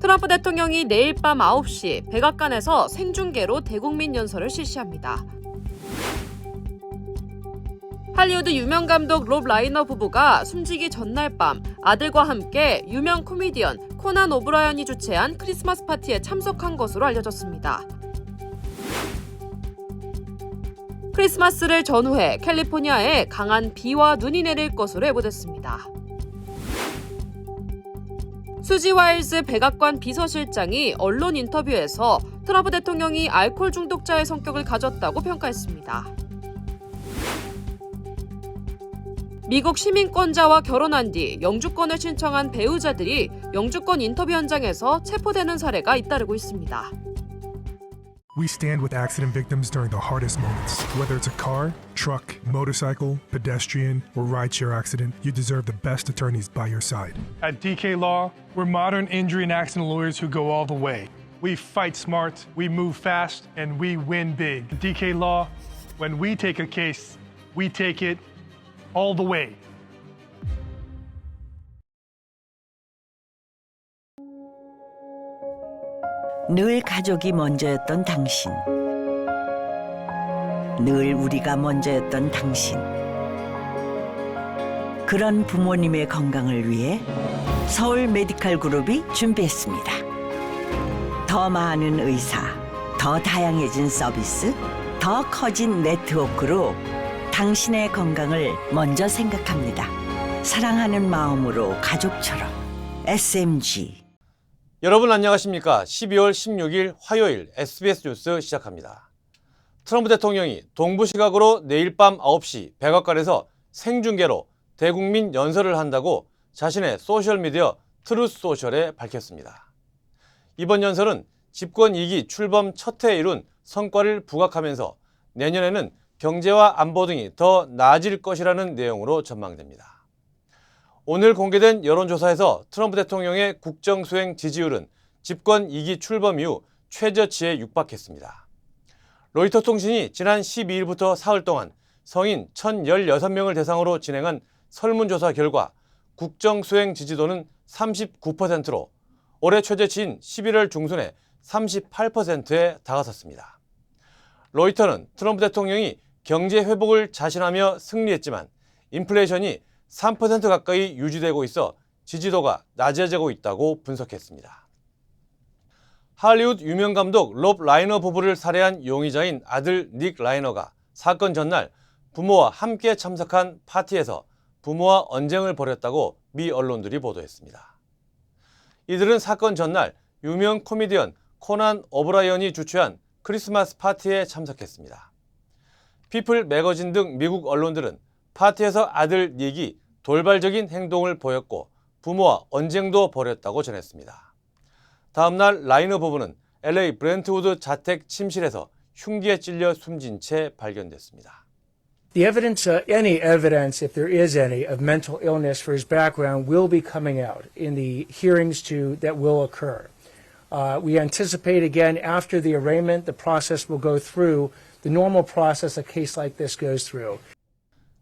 트럼프 대통령이 내일 밤 9시 백악관에서 생중계로 대국민 연설을 실시합니다. 할리우드 유명 감독 롭 라이너 부부가 숨지기 전날 밤 아들과 함께 유명 코미디언 코난 오브라이언이 주최한 크리스마스 파티에 참석한 것으로 알려졌습니다. 크리스마스를 전후해 캘리포니아에 강한 비와 눈이 내릴 것으로 예보됐습니다. 수지 와일즈 백악관 비서실장이 언론 인터뷰에서 트럼프 대통령이 알코올 중독자의 성격을 가졌다고 평가했습니다. 미국 시민권자와 결혼한 뒤 영주권을 신청한 배우자들이 영주권 인터뷰 현장에서 체포되는 사례가 잇따르고 있습니다. We stand with accident victims during the hardest moments. Whether it's a car, truck, motorcycle, pedestrian, or rideshare accident, you deserve the best attorneys by your side. At DK Law, we're modern injury and accident lawyers who go all the way. We fight smart, we move fast, and we win big. At DK Law, when we take a case, we take it all the way. 늘 가족이 먼저였던 당신. 늘 우리가 먼저였던 당신. 그런 부모님의 건강을 위해 서울 메디칼 그룹이 준비했습니다. 더 많은 의사, 더 다양해진 서비스, 더 커진 네트워크로 당신의 건강을 먼저 생각합니다. 사랑하는 마음으로 가족처럼 SMG. 여러분 안녕하십니까? 12월 16일 화요일 SBS 뉴스 시작합니다. 트럼프 대통령이 동부 시각으로 내일 밤 9시 백악관에서 생중계로 대국민 연설을 한다고 자신의 소셜미디어 트루스 소셜에 밝혔습니다. 이번 연설은 집권 2기 출범 첫 해에 이룬 성과를 부각하면서 내년에는 경제와 안보 등이 더 나아질 것이라는 내용으로 전망됩니다. 오늘 공개된 여론조사에서 트럼프 대통령의 국정수행 지지율은 집권 2기 출범 이후 최저치에 육박했습니다. 로이터 통신이 지난 12일부터 사흘 동안 성인 1,016명을 대상으로 진행한 설문조사 결과 국정수행 지지도는 39%로 올해 최저치인 11월 중순에 38%에 다가섰습니다. 로이터는 트럼프 대통령이 경제 회복을 자신하며 승리했지만 인플레이션이 3% 가까이 유지되고 있어 지지도가 낮아지고 있다고 분석했습니다. 할리우드 유명 감독 롭 라이너 부부를 살해한 용의자인 아들 닉 라이너가 사건 전날 부모와 함께 참석한 파티에서 부모와 언쟁을 벌였다고 미 언론들이 보도했습니다. 이들은 사건 전날 유명 코미디언 코난 오브라이언이 주최한 크리스마스 파티에 참석했습니다. 피플 매거진 등 미국 언론들은 파티에서 아들 닉이 돌발적인 행동을 보였고 부모와 언쟁도 벌였다고 전했습니다. 다음날 라이너 부부는 LA 브렌트우드 자택 침실에서 흉기에 찔려 숨진 채 발견됐습니다. The evidence, any evidence, if there is any, of mental illness for his background will be coming out in the hearings that will occur. We anticipate again after the arraignment, the process will go through the normal process a case like this goes through.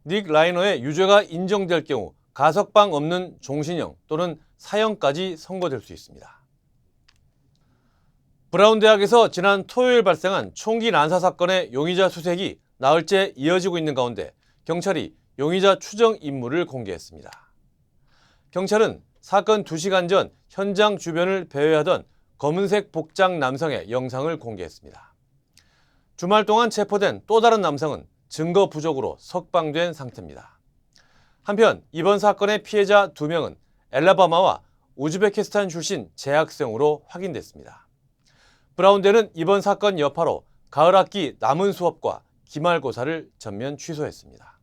닉 라이너의 유죄가 인정될 경우 가석방 없는 종신형 또는 사형까지 선고될 수 있습니다. 브라운 대학에서 지난 토요일 발생한 총기 난사 사건의 용의자 수색이 나흘째 이어지고 있는 가운데 경찰이 용의자 추정 인물을 공개했습니다. 경찰은 사건 2시간 전 현장 주변을 배회하던 검은색 복장 남성의 영상을 공개했습니다. 주말 동안 체포된 또 다른 남성은 증거 부족으로 석방된 상태입니다. 한편 이번 사건의 피해자 2명은 엘라바마와 우즈베키스탄 출신 재학생으로 확인됐습니다. 브라운대는 이번 사건 여파로 가을 학기 남은 수업과 기말고사를 전면 취소했습니다.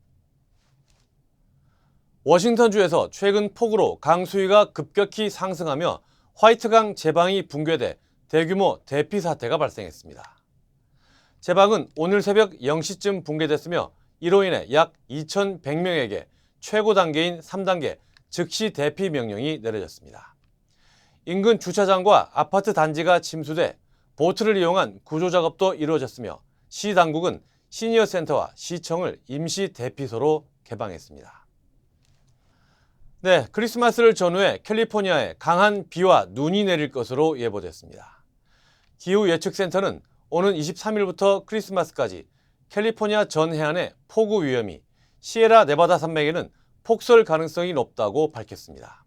워싱턴주에서 최근 폭우로 강수위가 급격히 상승하며 화이트강 제방이 붕괴돼 대규모 대피 사태가 발생했습니다. 제방은 오늘 새벽 0시쯤 붕괴됐으며 이로 인해 약 2,100명에게 최고 단계인 3단계 즉시 대피 명령이 내려졌습니다. 인근 주차장과 아파트 단지가 침수돼 보트를 이용한 구조 작업도 이루어졌으며 시 당국은 시니어 센터와 시청을 임시 대피소로 개방했습니다. 네, 크리스마스를 전후해 캘리포니아에 강한 비와 눈이 내릴 것으로 예보됐습니다. 기후예측센터는 오는 23일부터 크리스마스까지 캘리포니아 전 해안에 폭우 위험이, 시에라 네바다 산맥에는 폭설 가능성이 높다고 밝혔습니다.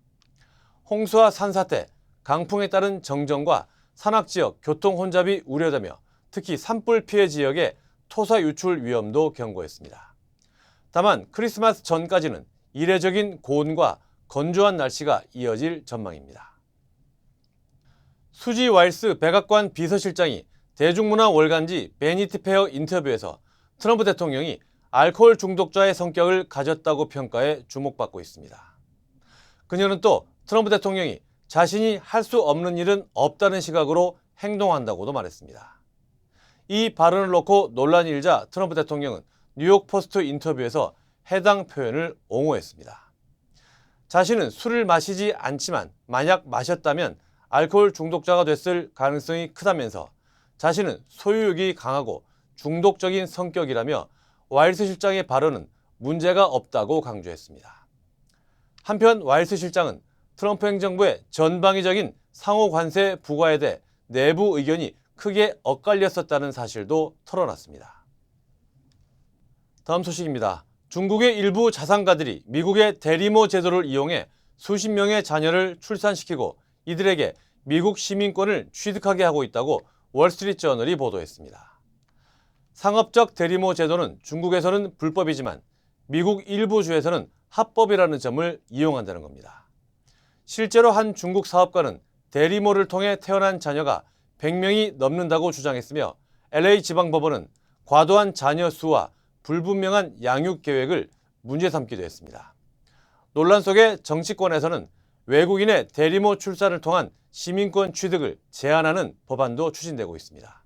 홍수와 산사태, 강풍에 따른 정전과 산악지역 교통 혼잡이 우려되며 특히 산불 피해 지역의 토사 유출 위험도 경고했습니다. 다만 크리스마스 전까지는 이례적인 고온과 건조한 날씨가 이어질 전망입니다. 수지 와일스 백악관 비서실장이 대중문화 월간지 베니티 페어 인터뷰에서 트럼프 대통령이 알코올 중독자의 성격을 가졌다고 평가해 주목받고 있습니다. 그녀는 또 트럼프 대통령이 자신이 할 수 없는 일은 없다는 시각으로 행동한다고도 말했습니다. 이 발언을 놓고 논란이 일자 트럼프 대통령은 뉴욕 포스트 인터뷰에서 해당 표현을 옹호했습니다. 자신은 술을 마시지 않지만 만약 마셨다면 알코올 중독자가 됐을 가능성이 크다면서 자신은 소유욕이 강하고 중독적인 성격이라며 와일스 실장의 발언은 문제가 없다고 강조했습니다. 한편 와일스 실장은 트럼프 행정부의 전방위적인 상호 관세 부과에 대해 내부 의견이 크게 엇갈렸었다는 사실도 털어놨습니다. 다음 소식입니다. 중국의 일부 자산가들이 미국의 대리모 제도를 이용해 수십 명의 자녀를 출산시키고 이들에게 미국 시민권을 취득하게 하고 있다고 월스트리트저널이 보도했습니다. 상업적 대리모 제도는 중국에서는 불법이지만 미국 일부 주에서는 합법이라는 점을 이용한다는 겁니다. 실제로 한 중국 사업가는 대리모를 통해 태어난 자녀가 100명이 넘는다고 주장했으며 LA 지방법원은 과도한 자녀 수와 불분명한 양육 계획을 문제 삼기도 했습니다. 논란 속에 정치권에서는 외국인의 대리모 출산을 통한 시민권 취득을 제한하는 법안도 추진되고 있습니다.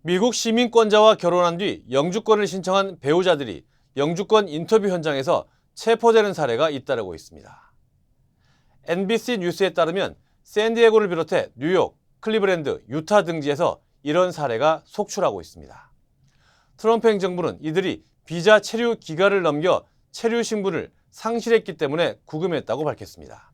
미국 시민권자와 결혼한 뒤 영주권을 신청한 배우자들이 영주권 인터뷰 현장에서 체포되는 사례가 잇따르고 있습니다. NBC 뉴스에 따르면 샌디에고를 비롯해 뉴욕, 클리브랜드, 유타 등지에서 이런 사례가 속출하고 있습니다. 트럼프 행정부는 이들이 비자 체류 기간을 넘겨 체류 신분을 상실했기 때문에 구금했다고 밝혔습니다.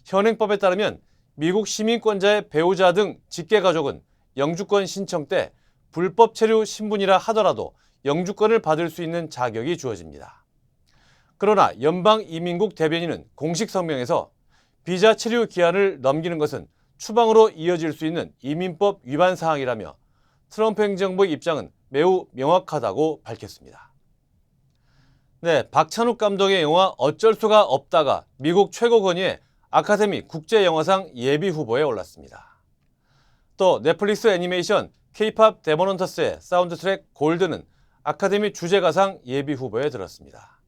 현행법에 따르면 미국 시민권자의 배우자 등 직계가족은 영주권 신청 때 불법 체류 신분이라 하더라도 영주권을 받을 수 있는 자격이 주어집니다. 그러나 연방이민국 대변인은 공식 성명에서 비자 체류 기한을 넘기는 것은 추방으로 이어질 수 있는 이민법 위반 사항이라며 트럼프 행정부의 입장은 매우 명확하다고 밝혔습니다. 네, 박찬욱 감독의 영화 어쩔 수가 없다가 미국 최고 권위의 아카데미 국제영화상 예비 후보에 올랐습니다. 또 넷플릭스 애니메이션 K-POP 데모넌터스의 사운드 트랙 골드는 아카데미 주제가상 예비 후보에 들었습니다.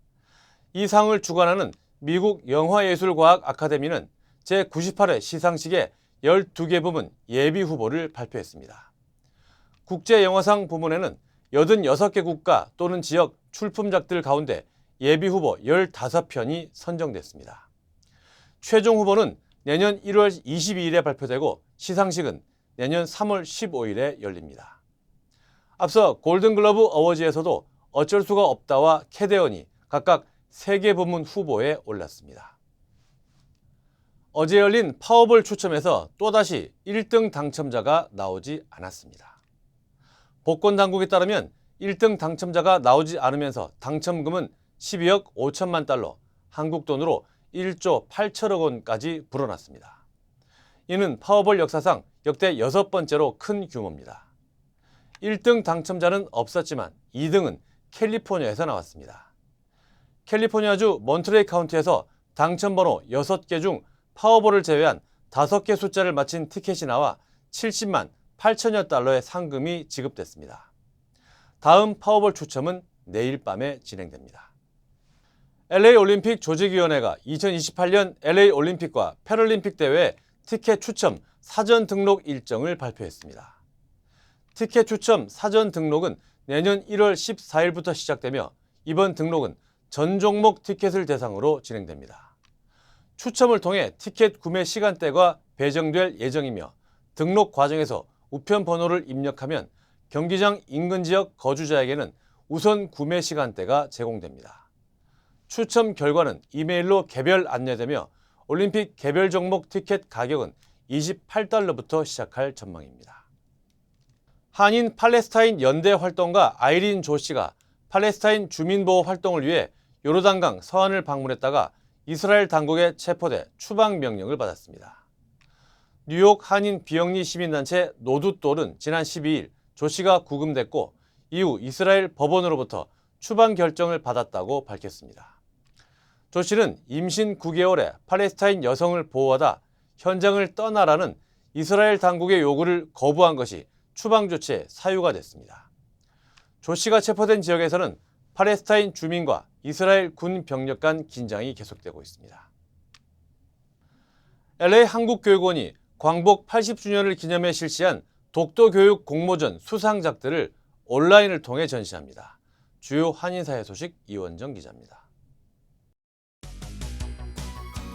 이 상을 주관하는 미국 영화예술과학 아카데미는 제98회 시상식에 12개 부문 예비 후보를 발표했습니다. 국제영화상 부문에는 86개 국가 또는 지역 출품작들 가운데 예비 후보 15편이 선정됐습니다. 최종 후보는 내년 1월 22일에 발표되고 시상식은 내년 3월 15일에 열립니다. 앞서 골든글러브 어워즈에서도 어쩔 수가 없다와 캐대언이 각각 3개 부문 후보에 올랐습니다. 어제 열린 파워볼 추첨에서 또다시 1등 당첨자가 나오지 않았습니다. 복권 당국에 따르면 1등 당첨자가 나오지 않으면서 당첨금은 12억 5천만 달러, 한국 돈으로 1조 8천억 원까지 불어났습니다. 이는 파워볼 역사상 역대 6번째로 큰 규모입니다. 1등 당첨자는 없었지만 2등은 캘리포니아에서 나왔습니다. 캘리포니아주 몬트레이 카운티에서 당첨번호 6개 중 파워볼을 제외한 5개 숫자를 맞힌 티켓이 나와 70만 8천여 달러의 상금이 지급됐습니다. 다음 파워볼 추첨은 내일 밤에 진행됩니다. LA 올림픽 조직위원회가 2028년 LA 올림픽과 패럴림픽 대회 티켓 추첨 사전 등록 일정을 발표했습니다. 티켓 추첨 사전 등록은 내년 1월 14일부터 시작되며 이번 등록은 전 종목 티켓을 대상으로 진행됩니다. 추첨을 통해 티켓 구매 시간대가 배정될 예정이며 등록 과정에서 우편 번호를 입력하면 경기장 인근 지역 거주자에게는 우선 구매 시간대가 제공됩니다. 추첨 결과는 이메일로 개별 안내되며 올림픽 개별 종목 티켓 가격은 28달러부터 시작할 전망입니다. 한인 팔레스타인 연대 활동가 아이린 조 씨가 팔레스타인 주민보호 활동을 위해 요르단강 서안을 방문했다가 이스라엘 당국에 체포돼 추방 명령을 받았습니다. 뉴욕 한인 비영리 시민단체 노두똘은 지난 12일 조 씨가 구금됐고 이후 이스라엘 법원으로부터 추방 결정을 받았다고 밝혔습니다. 조 씨는 임신 9개월의 팔레스타인 여성을 보호하다 현장을 떠나라는 이스라엘 당국의 요구를 거부한 것이 추방 조치의 사유가 됐습니다. 조 씨가 체포된 지역에서는 팔레스타인 주민과 이스라엘 군 병력 간 긴장이 계속되고 있습니다. LA 한국교육원이 광복 80주년을 기념해 실시한 독도교육 공모전 수상작들을 온라인을 통해 전시합니다. 주요 한인사회 소식 이원정 기자입니다.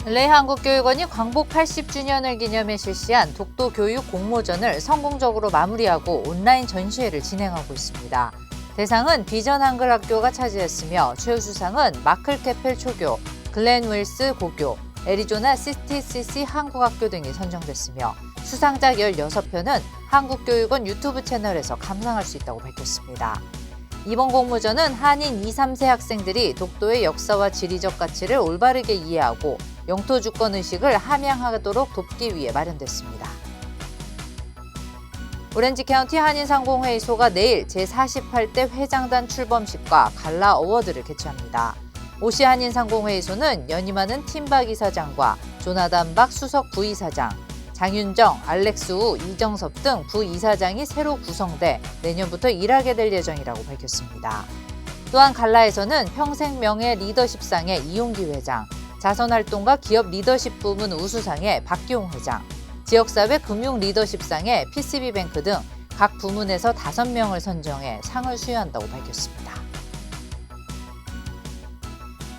LA 한국교육원이 광복 80주년을 기념해 실시한 독도교육 공모전을 성공적으로 마무리하고 온라인 전시회를 진행하고 있습니다. 대상은 비전 한글 학교가 차지했으며 최우수상은 마클 캐펠 초교, 글렌 윌스 고교, 애리조나 CTCC 한국학교 등이 선정됐으며 수상작 16편은 한국교육원 유튜브 채널에서 감상할 수 있다고 밝혔습니다. 이번 공모전은 한인 2, 3세 학생들이 독도의 역사와 지리적 가치를 올바르게 이해하고 영토 주권 의식을 함양하도록 돕기 위해 마련됐습니다. 오렌지 카운티 한인상공회의소가 내일 제48대 회장단 출범식과 갈라 어워드를 개최합니다. 오시 한인상공회의소는 연임하는 팀박 이사장과 조나단 박 수석 부이사장, 장윤정, 알렉스 우, 이정섭 등 부이사장이 새로 구성돼 내년부터 일하게 될 예정이라고 밝혔습니다. 또한 갈라에서는 평생 명예 리더십상의 이용기 회장, 자선활동가 기업 리더십 부문 우수상의 박기용 회장, 지역사회 금융 리더십상의 PCB뱅크 등 각 부문에서 5명을 선정해 상을 수여한다고 밝혔습니다.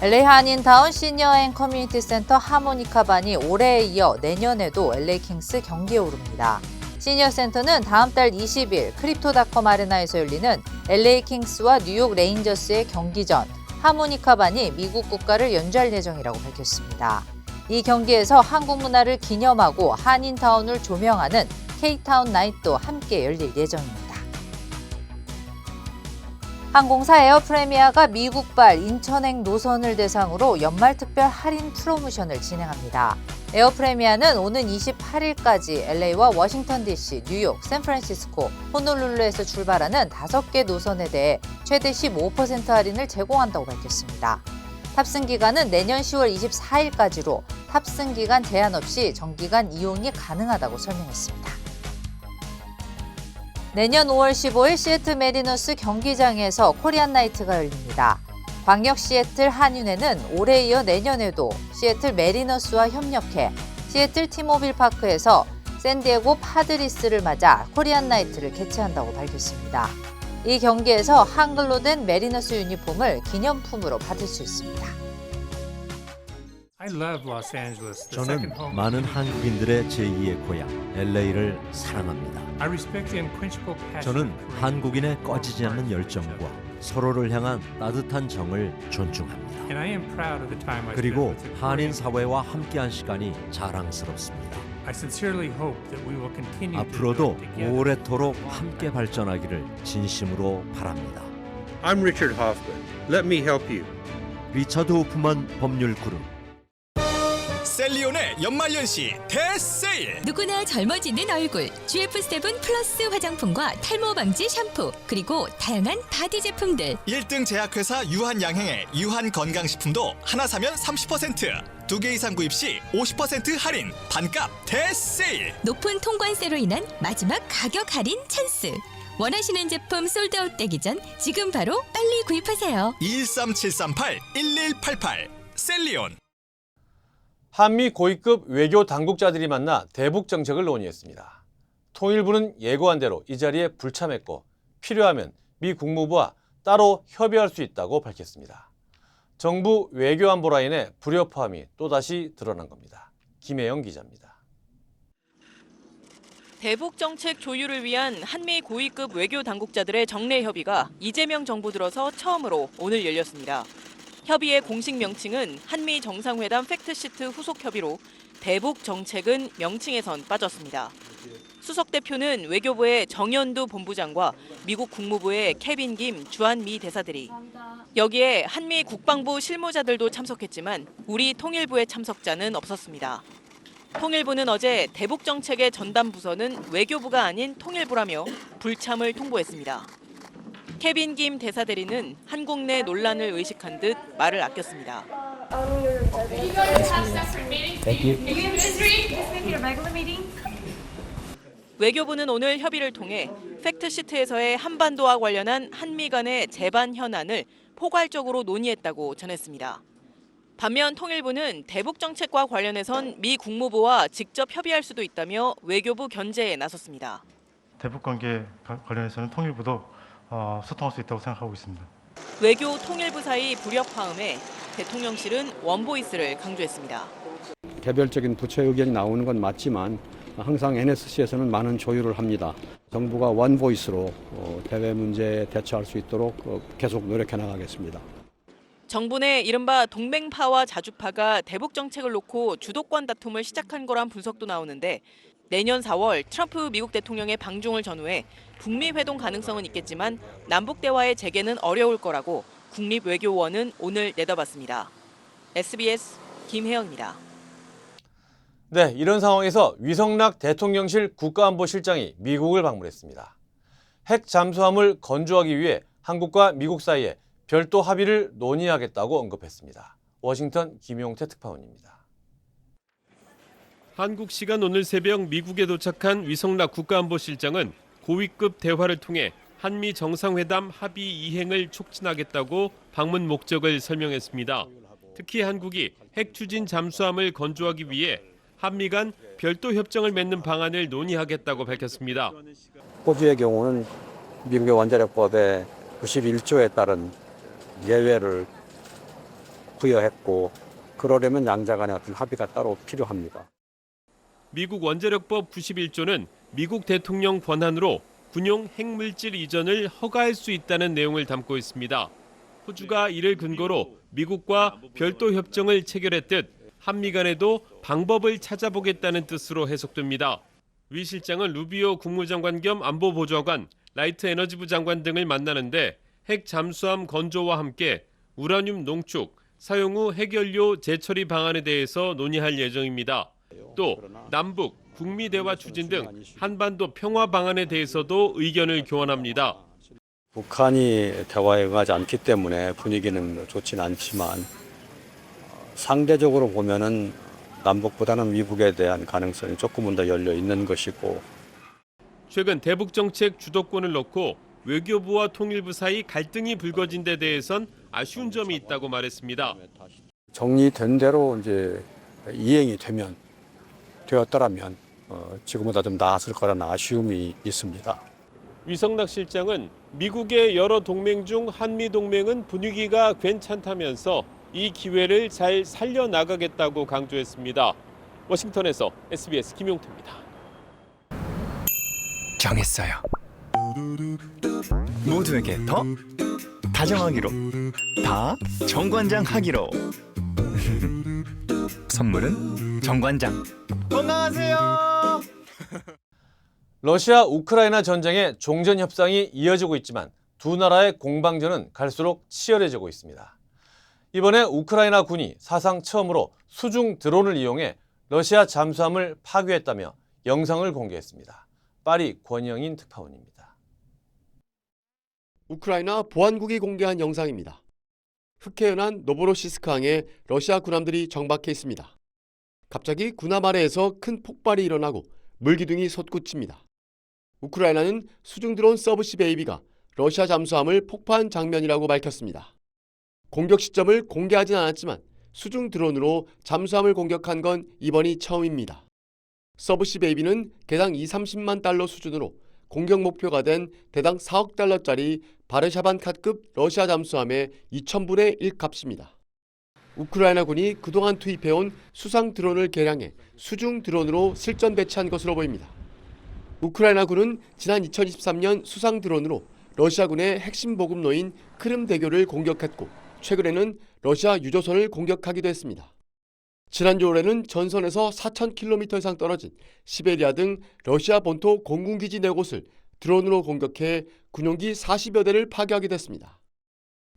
LA 한인타운 시니어 앤 커뮤니티 센터 하모니카반이 올해에 이어 내년에도 LA 킹스 경기에 오릅니다. 시니어 센터는 다음 달 20일 크립토닷컴 아레나에서 열리는 LA 킹스와 뉴욕 레인저스의 경기 전 하모니카반이 미국 국가를 연주할 예정이라고 밝혔습니다. 이 경기에서 한국 문화를 기념하고 한인타운을 조명하는 K-타운 나잇도 함께 열릴 예정입니다. 항공사 에어프레미아가 미국발 인천행 노선을 대상으로 연말 특별 할인 프로모션을 진행합니다. 에어프레미아는 오는 28일까지 LA와 워싱턴 DC, 뉴욕, 샌프란시스코, 호놀룰루에서 출발하는 5개 노선에 대해 최대 15% 할인을 제공한다고 밝혔습니다. 탑승 기간은 내년 10월 24일까지로 탑승 기간 제한 없이 정기간 이용이 가능하다고 설명했습니다. 내년 5월 15일 시애틀 메리너스 경기장에서 코리안 나이트가 열립니다. 광역 시애틀 한인회는 올해 이어 내년에도 시애틀 메리너스와 협력해 시애틀 티모빌 파크에서 샌디에고 파드리스를 맞아 코리안 나이트를 개최한다고 밝혔습니다. 이 경기에서 한글로 된 메리너스 유니폼을 기념품으로 받을 수 있습니다. 저는 많은 한국인들의 제2의 고향 LA를 사랑합니다. 저는 한국인의 꺼지지 않는 열정과 서로를 향한 따뜻한 정을 존중합니다. 그리고 한인 사회와 함께한 시간이 자랑스럽습니다. 앞으로도 오래도록 함께 발전하기를 진심으로 바랍니다. I'm Richard Hoffman. Let me help you. 리처드 호프만 법률 그룹. 셀리온의 연말연시 대세일! 누구나 젊어지는 얼굴 GF7 플러스 화장품과 탈모 방지 샴푸 그리고 다양한 바디 제품들 1등 제약회사 유한양행의 유한건강식품도 하나 사면 30%, 2개 이상 구입 시 50% 할인, 반값 대세일! 높은 통관세로 인한 마지막 가격 할인 찬스 원하시는 제품 솔드아웃 되기 전 지금 바로 빨리 구입하세요. 213-738-1188 셀리온. 한미 고위급 외교 당국자들이 만나 대북 정책을 논의했습니다. 통일부는 예고한 대로 이 자리에 불참했고 필요하면 미 국무부와 따로 협의할 수 있다고 밝혔습니다. 정부 외교안보 라인의 불협화음이 또다시 드러난 겁니다. 김혜영 기자입니다. 대북 정책 조율을 위한 한미 고위급 외교 당국자들의 정례 협의가 이재명 정부 들어서 처음으로 오늘 열렸습니다. 협의의 공식 명칭은 한미 정상회담 팩트시트 후속 협의로 대북 정책은 명칭에선 빠졌습니다. 수석 대표는 외교부의 정연두 본부장과 미국 국무부의 케빈 김 주한 미 대사들이 여기에 한미 국방부 실무자들도 참석했지만 우리 통일부의 참석자는 없었습니다. 통일부는 어제 대북 정책의 전담 부서는 외교부가 아닌 통일부라며 불참을 통보했습니다. 케빈 김 대사대리는 한국 내 논란을 의식한 듯 말을 아꼈습니다. 외교부는 오늘 협의를 통해 팩트시트에서의 한반도와 관련한 한미 간의 재반 현안을 포괄적으로 논의했다고 전했습니다. 반면 통일부는 대북 정책과 관련해선 미 국무부와 직접 협의할 수도 있다며 외교부 견제에 나섰습니다. 대북 관계 관련해서는 통일부도 소통할 수 있다고 생각하고 있습니다. 외교 통일부 사이 불협화음에 대통령실은 원보이스를 강조했습니다. 개별적인 부처 의견이 나오는 건 맞지만 항상 NSC에서는 많은 조율을 합니다. 정부가 원보이스로 대외 문제에 대처할 수 있도록 계속 노력해 나가겠습니다. 정부 내 이른바 동맹파와 자주파가 대북 정책을 놓고 주도권 다툼을 시작한 거란 분석도 나오는데 내년 4월 트럼프 미국 대통령의 방중을 전후해 북미 회동 가능성은 있겠지만 남북 대화의 재개는 어려울 거라고 국립외교원은 오늘 내다봤습니다. SBS 김혜영입니다. 네, 이런 상황에서 위성락 대통령실 국가안보실장이 미국을 방문했습니다. 핵 잠수함을 건조하기 위해 한국과 미국 사이에 별도 합의를 논의하겠다고 언급했습니다. 워싱턴 김용태 특파원입니다. 한국 시간 오늘 새벽 미국에 도착한 위성락 국가안보실장은 고위급 대화를 통해 한미 정상회담 합의 이행을 촉진하겠다고 방문 목적을 설명했습니다. 특히 한국이 핵 추진 잠수함을 건조하기 위해 한미 간 별도 협정을 맺는 방안을 논의하겠다고 밝혔습니다. 호주의 경우는 미국의 원자력법의 91조에 따른 예외를 부여했고 그러려면 양자 간의 어떤 합의가 따로 필요합니다. 미국 원자력법 91조는 미국 대통령 권한으로 군용 핵물질 이전을 허가할 수 있다는 내용을 담고 있습니다. 호주가 이를 근거로 미국과 별도 협정을 체결했듯 한미 간에도 방법을 찾아보겠다는 뜻으로 해석됩니다. 위 실장은 루비오 국무장관 겸 안보보좌관, 라이트 에너지부 장관 등을 만나는데 핵 잠수함 건조와 함께 우라늄 농축, 사용 후 핵연료 재처리 방안에 대해서 논의할 예정입니다. 또 남북, 북미 대화 추진 등 한반도 평화 방안에 대해서도 의견을 교환합니다. 북한이 대화에 응하지 않기 때문에 분위기는 좋진 않지만 상대적으로 보면은 남북보다는 미국에 대한 가능성이 조금은 더 열려 있는 것이고 최근 대북 정책 주도권을 놓고 외교부와 통일부 사이 갈등이 불거진 데 대해선 아쉬운 점이 있다고 말했습니다. 정리된 대로 이제 이행이 되었더라면 지금보다 좀 나았을 거라는 아쉬움이 있습니다. 위성락 실장은 미국의 여러 동맹 중 한미 동맹은 분위기가 괜찮다면서 이 기회를 잘 살려나가겠다고 강조했습니다. 워싱턴에서 SBS 김용태입니다. 정했어요. 모두에게 더 다정하기로, 다 정관장하기로. 선물은 정관장. 건강하세요. 러시아 우크라이나 전쟁의 종전 협상이 이어지고 있지만 두 나라의 공방전은 갈수록 치열해지고 있습니다. 이번에 우크라이나 군이 사상 처음으로 수중 드론을 이용해 러시아 잠수함을 파괴했다며 영상을 공개했습니다. 파리 권영인 특파원입니다. 우크라이나 보안국이 공개한 영상입니다. 흑해연한 노보로시스크 항에 러시아 군함들이 정박해 있습니다. 갑자기 군함 아래에서 큰 폭발이 일어나고 물기둥이 솟구칩니다. 우크라이나는 수중 드론 서브시 베이비가 러시아 잠수함을 폭파한 장면이라고 밝혔습니다. 공격 시점을 공개하진 않았지만 수중 드론으로 잠수함을 공격한 건 이번이 처음입니다. 서브시 베이비는 개당 2~30만 달러 수준으로 공격 목표가 된 대당 4억 달러짜리 바르샤반카급 러시아 잠수함의 2000분의 1 값입니다. 우크라이나군이 그동안 투입해온 수상 드론을 개량해 수중 드론으로 실전 배치한 것으로 보입니다. 우크라이나군은 지난 2023년 수상 드론으로 러시아군의 핵심 보급로인 크림 대교를 공격했고 최근에는 러시아 유조선을 공격하기도 했습니다. 지난주 올해는 전선에서 4,000km 이상 떨어진 시베리아 등 러시아 본토 공군기지 4곳을 드론으로 공격해 군용기 40여 대를 파괴하기도 했습니다.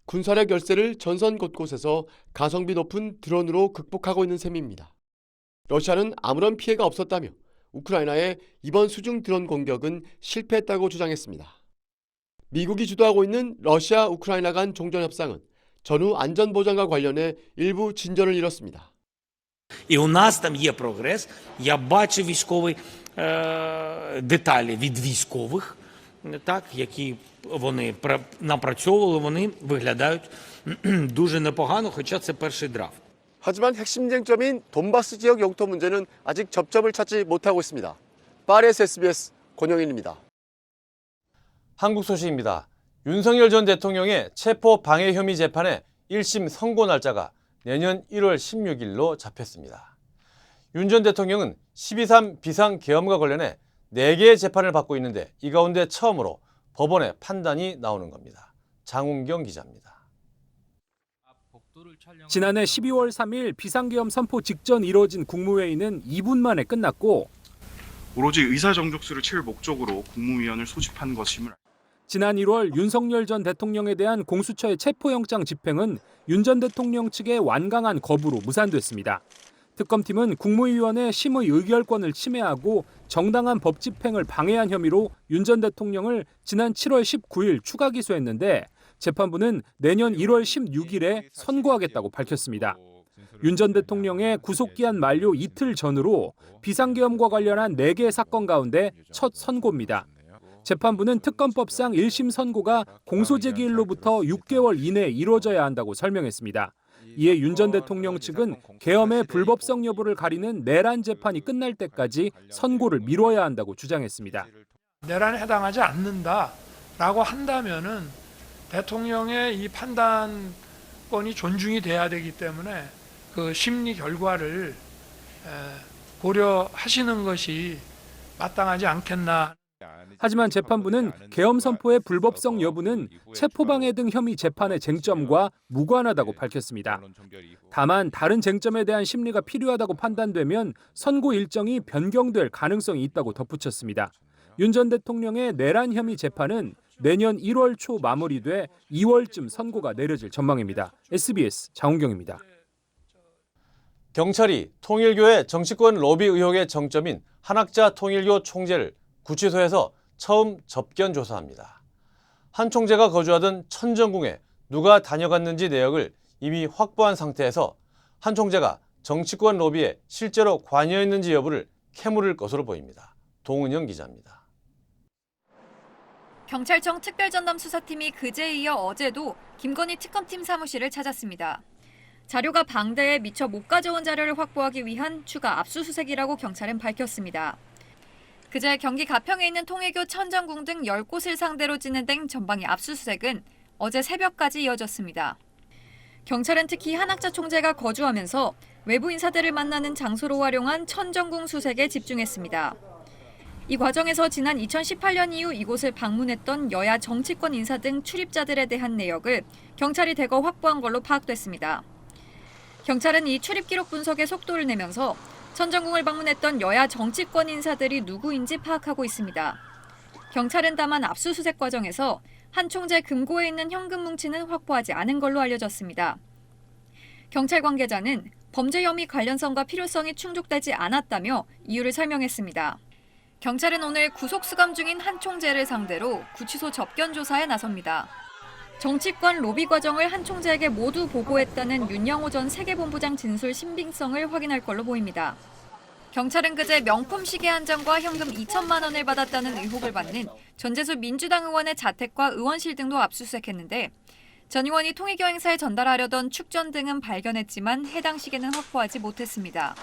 군사력 열세를 전선 곳곳에서 가성비 높은 드론으로 극복하고 있는 셈입니다. 러시아는 아무런 피해가 없었다며 우크라이나의 이번 수중 드론 공격은 실패했다고 주장했습니다. 미국이 주도하고 있는 러시아 우크라이나 간 종전협상은 전후 안전보장과 관련해 일부 진전을 이뤘습니다. І у нас там є прогрес. Я бачив військові деталі від військових, так, які вони напрацьовували, вони виглядають дуже непогано, хоча це перший драфт. 하지만 핵심 쟁점인 돈바스 지역 영토 문제는 아직 접점을 찾지 못하고 있습니다. 파리에서 SBS 권영인입니다. 한국 소식입니다. 윤석열 전 대통령의 체포 방해 혐의 재판의 1심 선고 날짜가 내년 1월 16일로 잡혔습니다. 윤 전 대통령은 12.3 비상계엄과 관련해 4개의 재판을 받고 있는데 이 가운데 처음으로 법원의 판단이 나오는 겁니다. 장훈경 기자입니다. 지난해 12월 3일 비상계엄 선포 직전 이뤄진 국무회의는 2분 만에 끝났고 오로지 의사정족수를 채울 목적으로 국무위원을 소집한 것임을 지난 1월 윤석열 전 대통령에 대한 공수처의 체포영장 집행은 윤 전 대통령 측의 완강한 거부로 무산됐습니다. 특검팀은 국무위원회 심의 의결권을 침해하고 정당한 법 집행을 방해한 혐의로 윤 전 대통령을 지난 7월 19일 추가 기소했는데 재판부는 내년 1월 16일에 선고하겠다고 밝혔습니다. 윤 전 대통령의 구속기한 만료 이틀 전으로 비상계엄과 관련한 4개의 사건 가운데 첫 선고입니다. 재판부는 특검법상 1심 선고가 공소제기일로부터 6개월 이내에 이루어져야 한다고 설명했습니다. 이에 윤 전 대통령 측은 계엄의 불법성 여부를 가리는 내란 재판이 끝날 때까지 선고를 미뤄야 한다고 주장했습니다. 내란에 해당하지 않는다라고 한다면은 대통령의 이 판단권이 존중이 돼야 되기 때문에 그 심리 결과를 고려하시는 것이 마땅하지 않겠나. 하지만 재판부는 계엄 선포의 불법성 여부는 체포방해 등 혐의 재판의 쟁점과 무관하다고 밝혔습니다. 다만 다른 쟁점에 대한 심리가 필요하다고 판단되면 선고 일정이 변경될 가능성이 있다고 덧붙였습니다. 윤 전 대통령의 내란 혐의 재판은 내년 1월 초 마무리돼 2월쯤 선고가 내려질 전망입니다. SBS 장훈경입니다. 경찰이 통일교의 정치권 로비 의혹의 정점인 한학자 통일교 총재를 구치소에서 처음 접견 조사합니다. 한 총재가 거주하던 천정궁에 누가 다녀갔는지 내역을 이미 확보한 상태에서 한 총재가 정치권 로비에 실제로 관여했는지 여부를 캐물을 것으로 보입니다. 동은영 기자입니다. 경찰청 특별전담 수사팀이 그제에 이어 어제도 김건희 특검팀 사무실을 찾았습니다. 자료가 방대해 미처 못 가져온 자료를 확보하기 위한 추가 압수수색이라고 경찰은 밝혔습니다. 그제 경기 가평에 있는 통일교 천정궁 등 10곳을 상대로 진행된 전방위 압수수색은 어제 새벽까지 이어졌습니다. 경찰은 특히 한학자 총재가 거주하면서 외부 인사들을 만나는 장소로 활용한 천정궁 수색에 집중했습니다. 이 과정에서 지난 2018년 이후 이곳을 방문했던 여야 정치권 인사 등 출입자들에 대한 내역을 경찰이 대거 확보한 걸로 파악됐습니다. 경찰은 이 출입 기록 분석에 속도를 내면서 천정궁을 방문했던 여야 정치권 인사들이 누구인지 파악하고 있습니다. 경찰은 다만 압수수색 과정에서 한 총재 금고에 있는 현금 뭉치는 확보하지 않은 걸로 알려졌습니다. 경찰 관계자는 범죄 혐의 관련성과 필요성이 충족되지 않았다며 이유를 설명했습니다. 경찰은 오늘 구속수감 중인 한 총재를 상대로 구치소 접견 조사에 나섭니다. 정치권 로비 과정을 한 총재에게 모두 보고했다는 윤영호 전 세계본부장 진술 신빙성을 확인할 걸로 보입니다. 경찰은 그제 명품 시계 한 장과 현금 2천만 원을 받았다는 의혹을 받는 전재수 민주당 의원의 자택과 의원실 등도 압수수색했는데 전 의원이 통일교 행사에 전달하려던 축전 등은 발견했지만 해당 시계는 확보하지 못했습니다.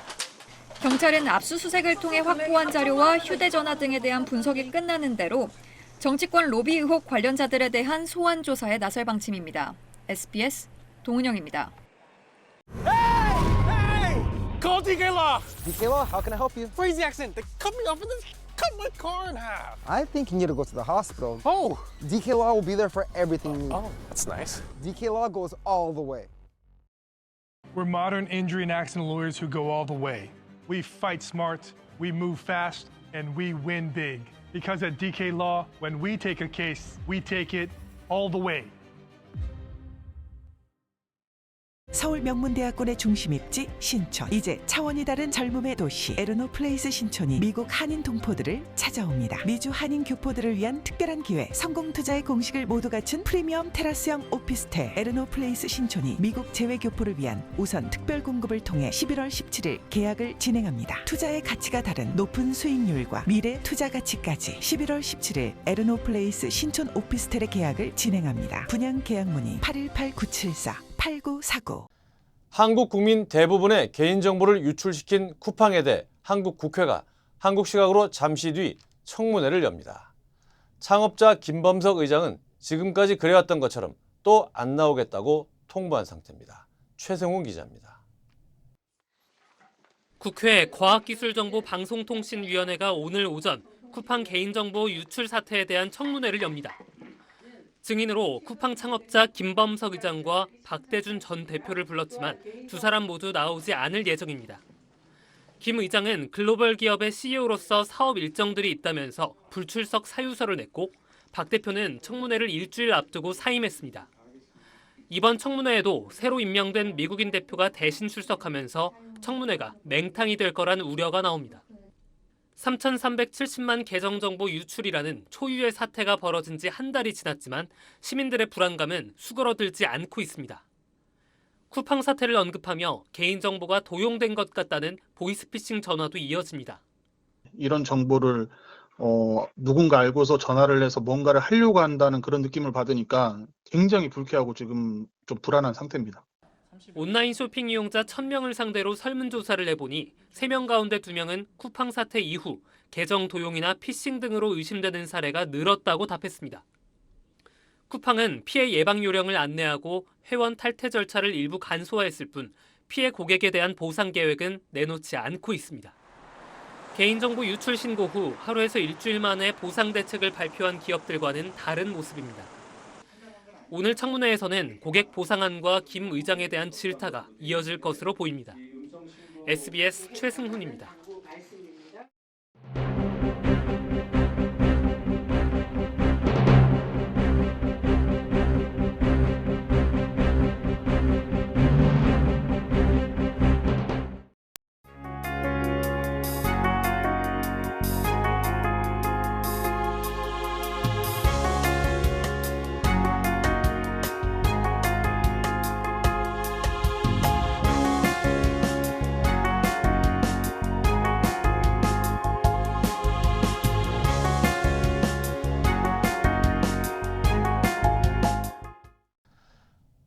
경찰은 압수수색을 통해 확보한 자료와 휴대전화 등에 대한 분석이 끝나는 대로 정치권 로비 의혹 관련자들에 대한 소환 조사에 나설 방침입니다. SBS 동은영입니다. Call DK Law. DK Law, how can I help you? Crazy accident. They cut me off and just cut my car in half. I think you need to go to the hospital. Oh. DK Law will be there for everything you need. Oh, that's nice. DK Law goes all the way. We're modern injury and accident lawyers who go all the way. We fight smart, we move fast, and we win big. Because at DK Law, when we take a case, we take it all the way. 서울 명문대학군의 중심입지 신촌. 이제 차원이 다른 젊음의 도시 에르노 플레이스 신촌이 미국 한인 동포들을 찾아옵니다. 미주 한인 교포들을 위한 특별한 기회, 성공 투자의 공식을 모두 갖춘 프리미엄 테라스형 오피스텔 에르노 플레이스 신촌이 미국 재외 교포를 위한 우선 특별 공급을 통해 11월 17일 계약을 진행합니다. 투자의 가치가 다른 높은 수익률과 미래 투자 가치까지 11월 17일 에르노 플레이스 신촌 오피스텔의 계약을 진행합니다. 분양 계약 문의 818-974-8949. 한국 국민 대부분의 개인정보를 유출시킨 쿠팡에 대해 한국 국회가 한국 시각으로 잠시 뒤 청문회를 엽니다. 창업자 김범석 의장은 지금까지 그래왔던 것처럼 또 안 나오겠다고 통보한 상태입니다. 최승훈 기자입니다. 국회 과학기술정보방송통신위원회가 오늘 오전 쿠팡 개인정보 유출 사태에 대한 청문회를 엽니다. 증인으로 쿠팡 창업자 김범석 의장과 박대준 전 대표를 불렀지만 두 사람 모두 나오지 않을 예정입니다. 김 의장은 글로벌 기업의 CEO로서 사업 일정들이 있다면서 불출석 사유서를 냈고 박 대표는 청문회를 일주일 앞두고 사임했습니다. 이번 청문회에도 새로 임명된 미국인 대표가 대신 출석하면서 청문회가 맹탕이 될 거란 우려가 나옵니다. 3,370만 계정정보 유출이라는 초유의 사태가 벌어진 지 한 달이 지났지만 시민들의 불안감은 수그러들지 않고 있습니다. 쿠팡 사태를 언급하며 개인정보가 도용된 것 같다는 보이스피싱 전화도 이어집니다. 이런 정보를 누군가 알고서 전화를 해서 뭔가를 하려고 한다는 그런 느낌을 받으니까 굉장히 불쾌하고 지금 좀 불안한 상태입니다. 온라인 쇼핑 이용자 1,000명을 상대로 설문조사를 해보니 3명 가운데 2명은 쿠팡 사태 이후 계정 도용이나 피싱 등으로 의심되는 사례가 늘었다고 답했습니다. 쿠팡은 피해 예방 요령을 안내하고 회원 탈퇴 절차를 일부 간소화했을 뿐 피해 고객에 대한 보상 계획은 내놓지 않고 있습니다. 개인정보 유출 신고 후 하루에서 일주일 만에 보상 대책을 발표한 기업들과는 다른 모습입니다. 오늘 청문회에서는 고객 보상안과 김 의장에 대한 질타가 이어질 것으로 보입니다. SBS 최승훈입니다.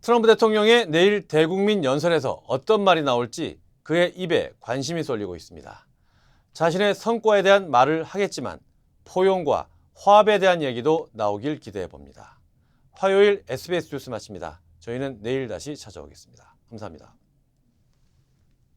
트럼프 대통령의 내일 대국민 연설에서 어떤 말이 나올지 그의 입에 관심이 쏠리고 있습니다. 자신의 성과에 대한 말을 하겠지만 포용과 화합에 대한 얘기도 나오길 기대해 봅니다. 화요일 SBS 뉴스 마칩니다. 저희는 내일 다시 찾아오겠습니다. 감사합니다.